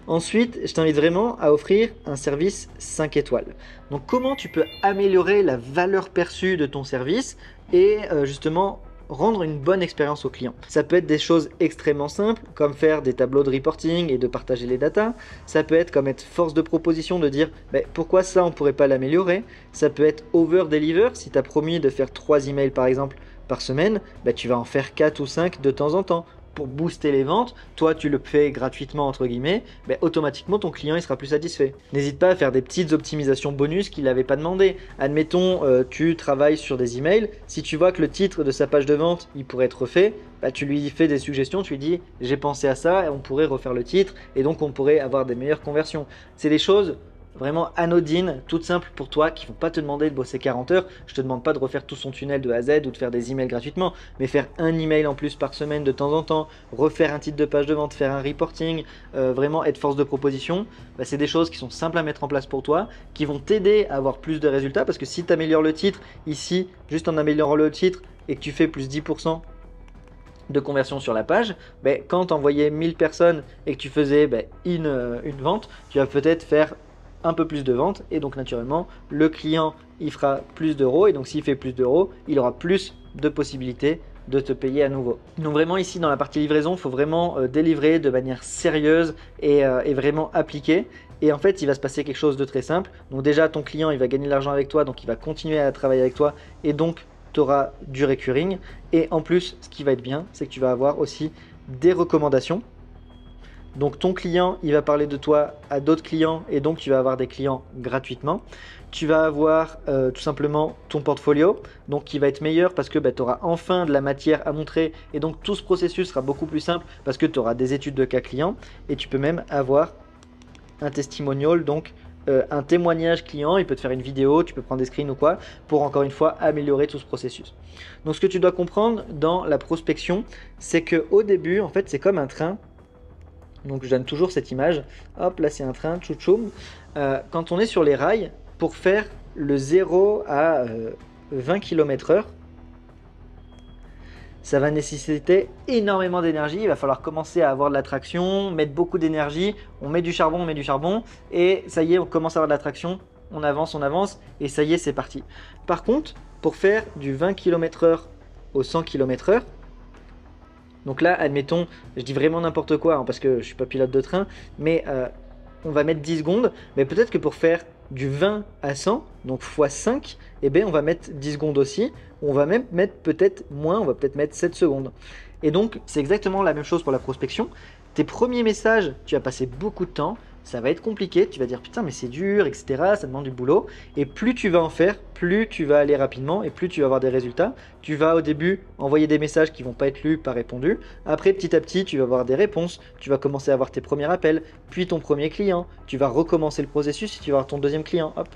Ensuite, je t'invite vraiment à offrir un service 5 étoiles. Donc, comment tu peux améliorer la valeur perçue de ton service et justement rendre une bonne expérience au client. Ça peut être des choses extrêmement simples, comme faire des tableaux de reporting et de partager les datas. Ça peut être comme être force de proposition, de dire pourquoi ça on pourrait pas l'améliorer. Ça peut être over-deliver, si tu as promis de faire 3 emails par exemple par semaine, tu vas en faire 4 ou 5 de temps en temps. pour booster les ventes, toi tu le fais gratuitement entre guillemets, ben, automatiquement ton client il sera plus satisfait. N'hésite pas à faire des petites optimisations bonus qu'il n'avait pas demandé. Admettons, tu travailles sur des emails, si tu vois que le titre de sa page de vente il pourrait être refait, bah, tu lui fais des suggestions, tu lui dis j'ai pensé à ça et on pourrait refaire le titre et donc on pourrait avoir des meilleures conversions. C'est des choses vraiment anodines, toutes simples pour toi, qui ne vont pas te demander de bosser 40 heures. Je ne te demande pas de refaire tout son tunnel de A à Z ou de faire des emails gratuitement, mais faire un email en plus par semaine de temps en temps, refaire un titre de page de vente, faire un reporting, vraiment être force de proposition, bah, c'est des choses qui sont simples à mettre en place pour toi, qui vont t'aider à avoir plus de résultats, parce que si tu améliores le titre, ici, juste en améliorant le titre, et que tu fais plus 10% de conversion sur la page, ben, quand tu envoyais 1000 personnes et que tu faisais une vente, tu vas peut-être faire un peu plus de ventes et donc naturellement le client il fera plus d'euros et donc s'il fait plus d'euros il aura plus de possibilités de te payer à nouveau. Donc vraiment ici dans la partie livraison il faut vraiment délivrer de manière sérieuse et vraiment appliquée. Et en fait, il va se passer quelque chose de très simple. Donc déjà, ton client, il va gagner de l'argent avec toi, donc il va continuer à travailler avec toi et donc tu auras du recurring. Et en plus, ce qui va être bien, c'est que tu vas avoir aussi des recommandations. Donc ton client, il va parler de toi à d'autres clients et donc tu vas avoir des clients gratuitement. Tu vas avoir tout simplement ton portfolio, donc qui va être meilleur parce que tu auras enfin de la matière à montrer et donc tout ce processus sera beaucoup plus simple parce que tu auras des études de cas clients et tu peux même avoir un testimonial, donc un témoignage client. Il peut te faire une vidéo, tu peux prendre des screens ou quoi pour encore une fois améliorer tout ce processus. Donc ce que tu dois comprendre dans la prospection, c'est qu'au début en fait c'est comme un train. Donc je donne toujours cette image, hop là c'est un train, tchou-tchoum. Quand on est sur les rails, pour faire le 0 à 20 km/h, ça va nécessiter énormément d'énergie, il va falloir commencer à avoir de la traction, mettre beaucoup d'énergie, on met du charbon, et ça y est on commence à avoir de la traction, on avance, et ça y est c'est parti. Par contre, pour faire du 20 km/h au 100 km/h, donc là, admettons, je dis vraiment n'importe quoi hein, parce que je ne suis pas pilote de train, mais on va mettre 10 secondes. Mais peut-être que pour faire du 20 à 100, donc x 5, eh bien, on va mettre 10 secondes aussi. On va même mettre peut-être moins, on va peut-être mettre 7 secondes. Et donc, c'est exactement la même chose pour la prospection. Tes premiers messages, tu vas passer beaucoup de temps. Ça va être compliqué, tu vas dire putain mais c'est dur, etc. Ça demande du boulot. Et plus tu vas en faire, plus tu vas aller rapidement et plus tu vas avoir des résultats. Tu vas au début envoyer des messages qui vont pas être lus, pas répondus. Après petit à petit tu vas avoir des réponses. Tu vas commencer à avoir tes premiers appels, puis ton premier client. Tu vas recommencer le processus et tu vas avoir ton deuxième client. Hop.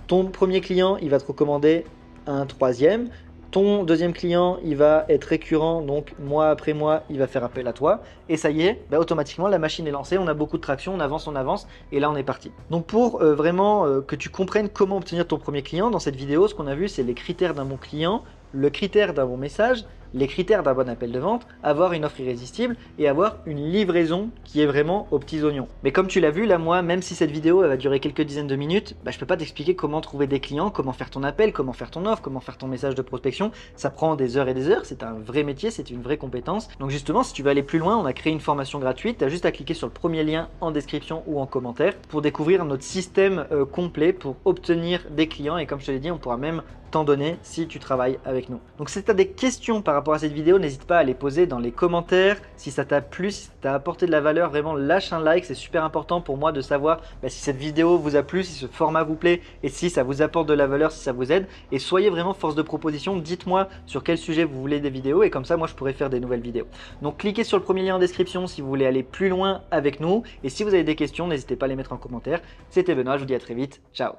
Ton premier client il va te recommander un troisième. Ton deuxième client, il va être récurrent, donc mois après mois, il va faire appel à toi. Et ça y est, automatiquement, la machine est lancée, on a beaucoup de traction, on avance, et là on est parti. Donc pour vraiment que tu comprennes comment obtenir ton premier client, dans cette vidéo, ce qu'on a vu, c'est les critères d'un bon client, le critère d'un bon message, les critères d'un bon appel de vente, avoir une offre irrésistible et avoir une livraison qui est vraiment aux petits oignons. Mais comme tu l'as vu, là moi, même si cette vidéo elle va durer quelques dizaines de minutes, je peux pas t'expliquer comment trouver des clients, comment faire ton appel, comment faire ton offre, comment faire ton message de prospection. Ça prend des heures et des heures, c'est un vrai métier, c'est une vraie compétence. Donc justement, si tu veux aller plus loin, on a créé une formation gratuite, tu as juste à cliquer sur le premier lien en description ou en commentaire pour découvrir notre système complet pour obtenir des clients et comme je te l'ai dit, on pourra même t'en donner si tu travailles avec nous. Donc si tu as des questions par rapport à cette vidéo, n'hésite pas à les poser dans les commentaires. Si ça t'a plu, si ça t'a apporté de la valeur, vraiment lâche un like, c'est super important pour moi de savoir si cette vidéo vous a plu, si ce format vous plaît et si ça vous apporte de la valeur, si ça vous aide. Et soyez vraiment force de proposition, dites-moi sur quel sujet vous voulez des vidéos et comme ça moi je pourrais faire des nouvelles vidéos. Donc cliquez sur le premier lien en description si vous voulez aller plus loin avec nous et si vous avez des questions, n'hésitez pas à les mettre en commentaire. C'était Benoît, je vous dis à très vite, ciao.